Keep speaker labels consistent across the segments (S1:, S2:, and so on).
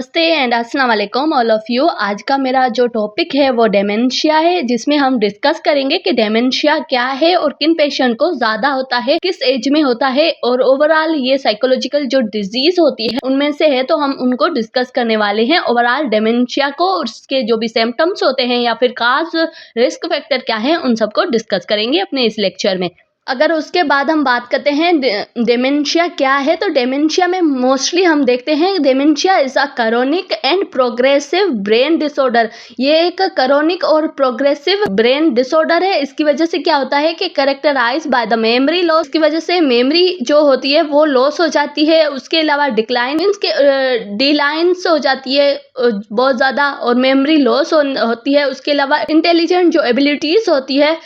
S1: नमस्ते एंड अस्सलाम वालेकुम ऑल ऑफ यू। आज का मेरा जो टॉपिक है वो डेमेंशिया है, जिसमें हम डिस्कस करेंगे कि डेमेंशिया क्या है और किन पेशेंट को ज़्यादा होता है, किस एज में होता है और ओवरऑल ये साइकोलॉजिकल जो डिजीज होती है उनमें से है, तो हम उनको डिस्कस करने वाले हैं। ओवरऑल डेमेंशिया को और उसके जो भी सिम्टम्स होते हैं या फिर खास रिस्क फैक्टर क्या है उन सबको डिस्कस करेंगे अपने इस लेक्चर में। अगर उसके बाद हम बात करते हैं डेमेंशिया क्या है, तो डेमेंशिया में मोस्टली हम देखते हैं dementia is a chronic and progressive brain disorder. ये एक क्रोनिक और प्रोग्रेसिव ब्रेन डिसऑर्डर है। इसकी वजह से क्या होता है कि characterize by the memory loss, की वजह से मेमोरी जो होती है वो लॉस हो जाती है। उसके अलावा डिक्लाइन मीन्स के डिलाइंस हो जाती है बहुत ज़्यादा, और मेमोरी लॉस होती है। उसके अलावा इंटेलिजेंट जो एबिलिटीज़ होती है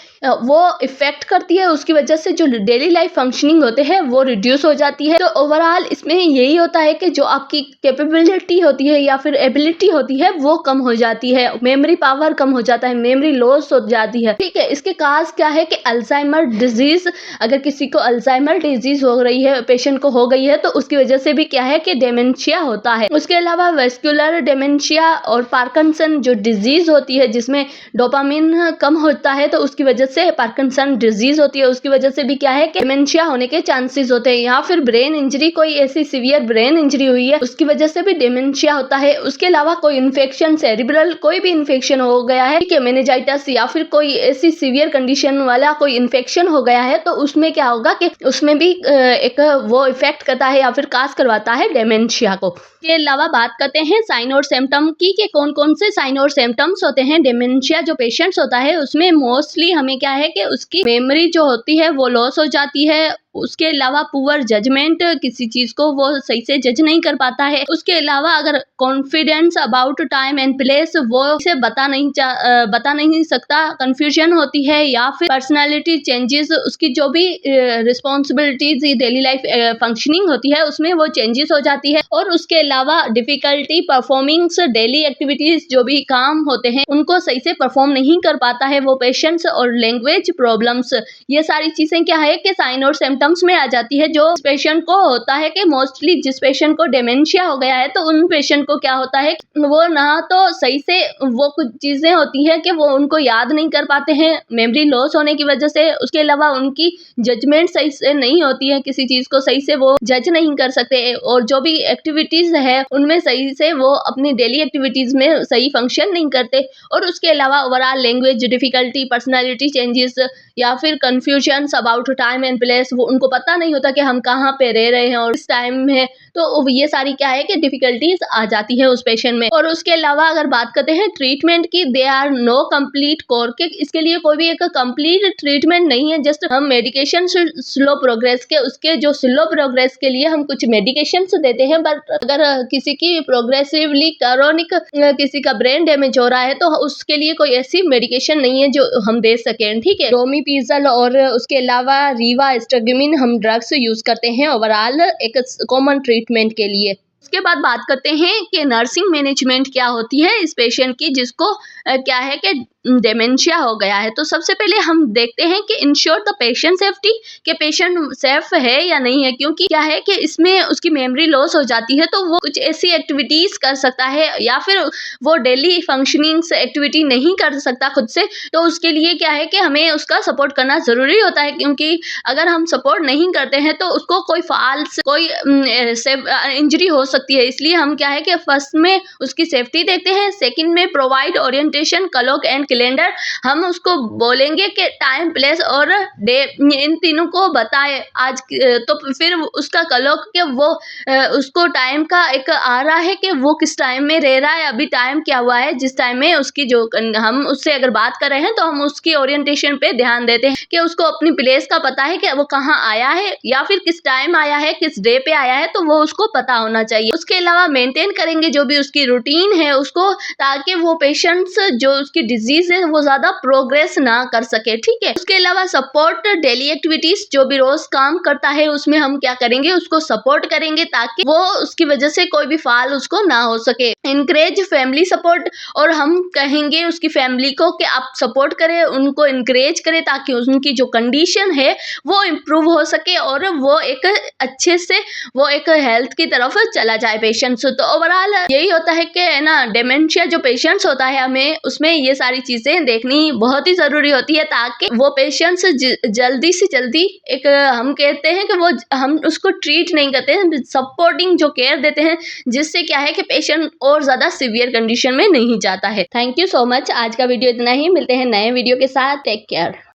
S1: वो इफेक्ट करती है। उसकी वजह से जो डेली लाइफ फंक्शनिंग होते हैं वो रिड्यूस हो जाती है। तो ओवरऑल इसमें यही होता है कि जो आपकी कैपेबिलिटी होती है या फिर एबिलिटी होती है वो कम हो जाती है, मेमोरी पावर कम हो जाता है, मेमोरी लॉस हो जाती है। ठीक है, इसके काज क्या है कि अल्जाइमर डिजीज, अगर किसी को अल्जाइमर डिजीज हो रही है, पेशेंट को हो गई है, तो उसकी वजह से भी क्या है कि डेमेंशिया होता है। उसके अलावा वेस्कुलर डेमेंशिया और पार्किंसन जो डिजीज होती है जिसमें डोपामिन कम होता है, तो उसकी वजह से पार्किंसन डिजीज होती है। उसकी वजह से भी क्या है कि डिमेंशिया होने के चांसेस होते हैं। या फिर ब्रेन इंजरी, कोई ऐसी सीवियर ब्रेन इंजरी हुई है उसकी वजह से भी डिमेंशिया होता है। उसके अलावा कोई इन्फेक्शन, सेरिब्रल कोई भी इन्फेक्शन हो गया है, ठीक है, मेनिंजाइटिस या फिर कोई ऐसी सीवियर कंडीशन वाला कोई इन्फेक्शन हो गया है, तो उसमें क्या होगा कि उसमें भी एक वो इफेक्ट करता है या फिर काज करवाता है डेमेंशिया को। इसके अलावा बात करते हैं साइन और सिम्टम की कि कौन कौन से साइन और सिम्टम्स होते हैं। डेमेंशिया जो पेशेंट्स होता है उसमें मोस्टली हमें क्या है कि उसकी मेमोरी जो होती है वो लॉस हो जाती है। उसके अलावा पुअर जजमेंट, किसी चीज को वो सही से जज नहीं कर पाता है। उसके अलावा अगर confidence about time and place, वो इसे बता नहीं सकता, कंफ्यूजन होती है। या फिर पर्सनालिटी चेंजेस, उसकी जो भी रिस्पॉन्सिबिलिटीज डेली लाइफ फंक्शनिंग होती है उसमें वो चेंजेस हो जाती है। और उसके अलावा डिफिकल्टी परफॉर्मिंग डेली एक्टिविटीज, जो भी काम होते हैं उनको सही से परफॉर्म नहीं कर पाता है वो पेशेंट्स। और लैंग्वेज प्रॉब्लम्स, ये सारी चीजें क्या है कि साइन और सिम्टम्स में आ जाती है जो पेशेंट को होता है। कि मोस्टली जिस पेशेंट को डेमेंशिया हो गया है तो उन पेशेंट को क्या होता है, वो ना तो सही से वो कुछ चीजें होती है कि वो उनको याद नहीं कर पाते हैं मेमोरी लॉस होने की वजह से। उसके अलावा उनकी जजमेंट सही से नहीं होती है, किसी चीज को सही से वो जज नहीं कर सकते। और जो भी एक्टिविटीज है उनमें सही से वो अपनी डेली एक्टिविटीज में सही फंक्शन नहीं करते। और उसके अलावा overall language difficulty, personality changes या फिर confusion about time and place, वो उनको पता नहीं होता कि हम कहाँ पे रह रहे हैं और इस टाइम में, तो ये सारी क्या है कि डिफिकल्टीज आ जाती है उस पेशेंट में। और उसके अलावा अगर बात करते हैं ट्रीटमेंट की, they are no complete cure, के इसके लिए कोई भी एक कंप्लीट ट्रीटमेंट नहीं है। जस्ट हम मेडिकेशन स्लो प्रोग्रेस के, उसके जो स्लो प्रोग्रेस के लिए हम कुछ मेडिकेशन देते हैं। बट अगर किसी की प्रोग्रेसिवली क्रोनिक किसी का ब्रेन डैमेज हो रहा है तो उसके लिए कोई ऐसी मेडिकेशन नहीं है जो हम दे सकें। ठीक है, डोमिपिजल और उसके अलावा रिवास्टाग्मिन हम ड्रग्स यूज करते हैं ओवरऑल एक कॉमन ट्रीटमेंट के लिए। उसके बाद बात करते हैं कि नर्सिंग मैनेजमेंट क्या होती है इस पेशेंट की जिसको क्या है कि डेमेंशिया हो गया है। तो सबसे पहले हम देखते हैं कि इंश्योर द पेशेंट सेफ्टी, कि पेशेंट सेफ है या नहीं है। क्योंकि क्या है कि इसमें उसकी मेमोरी लॉस हो जाती है तो वो कुछ ऐसी एक्टिविटीज कर सकता है या फिर वो डेली फंक्शनिंग एक्टिविटी नहीं कर सकता खुद से। तो उसके लिए क्या है कि हमें उसका सपोर्ट करना जरूरी होता है, क्योंकि अगर हम सपोर्ट नहीं करते हैं तो उसको कोई फॉल्स कोई इंजरी हो सकती है। इसलिए हम क्या है कि फर्स्ट में उसकी सेफ्टी देखते हैं, सेकंड में provide orientation, clock and calendar. हम उसको बोलेंगे कि टाइम, प्लेस और डे, इन तीनों को बताए आज, तो फिर उसका क्लॉक के वो उसको टाइम का एक आ रहा है कि वो किस टाइम में रह रहा है, अभी टाइम क्या हुआ है, जिस टाइम में उसकी जो हम उससे अगर बात कर रहे हैं तो हम उसकी ओरिएंटेशन पे ध्यान देते हैं कि उसको अपनी प्लेस का पता है कि वो कहाँ आया है या फिर किस टाइम आया है, किस डे पे आया है, तो वो उसको पता होना चाहिए। उसके अलावा मेंटेन करेंगे जो भी उसकी रूटीन है उसको, ताकि वो पेशेंट्स जो उसकी डिजीज डिजीज है वो ज्यादा प्रोग्रेस ना कर सके, ठीक है। उसके अलावा सपोर्ट डेली एक्टिविटीज, जो भी रोज काम करता है उसमें हम क्या करेंगे, उसको सपोर्ट करेंगे ताकि वो उसकी वजह से कोई भी फाल उसको ना हो सके। इनकरेज फैमिली सपोर्ट, और हम कहेंगे उसकी फैमिली को कि आप सपोर्ट करें, उनको इनकरेज करें ताकि उनकी जो कंडीशन है वो इम्प्रूव हो सके और वो एक अच्छे से वो एक हेल्थ की तरफ चला जाए पेशेंट्स। तो ओवरऑल यही होता है कि ना डेमेंशिया जो पेशेंट्स होता है हमें उसमें ये सारी चीजें देखनी बहुत ही जरूरी होती है ताकि वो पेशेंट्स जल्दी से जल्दी एक हम कहते हैं कि वो हम उसको ट्रीट नहीं करते हैं, सपोर्टिंग जो केयर देते हैं, जिससे क्या है कि पेशेंट और ज्यादा सीवियर कंडीशन में नहीं जाता है। Thank you so much. आज का वीडियो इतना ही, मिलते हैं नए वीडियो के साथ। Take care.